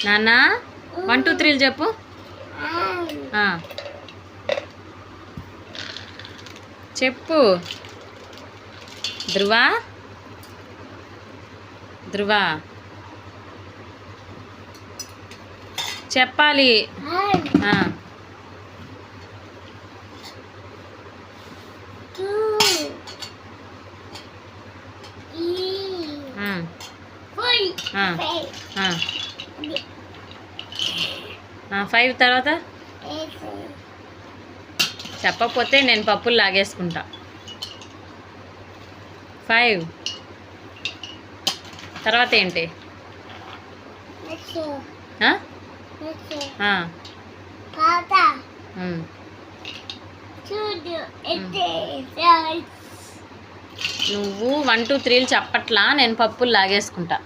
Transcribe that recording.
నాన్న 1 2 3 చెప్పు. చెప్పు. ధ్రువ ధ్రువ చెప్పాలి. ఫైవ్ తర్వాత చెప్పకపోతే నేను పప్పులు లాగేసుకుంటా. 5 తర్వాత ఏంటి? నువ్వు 1 2 3 చెప్పట్లా, నేను పప్పులు లాగేసుకుంటా.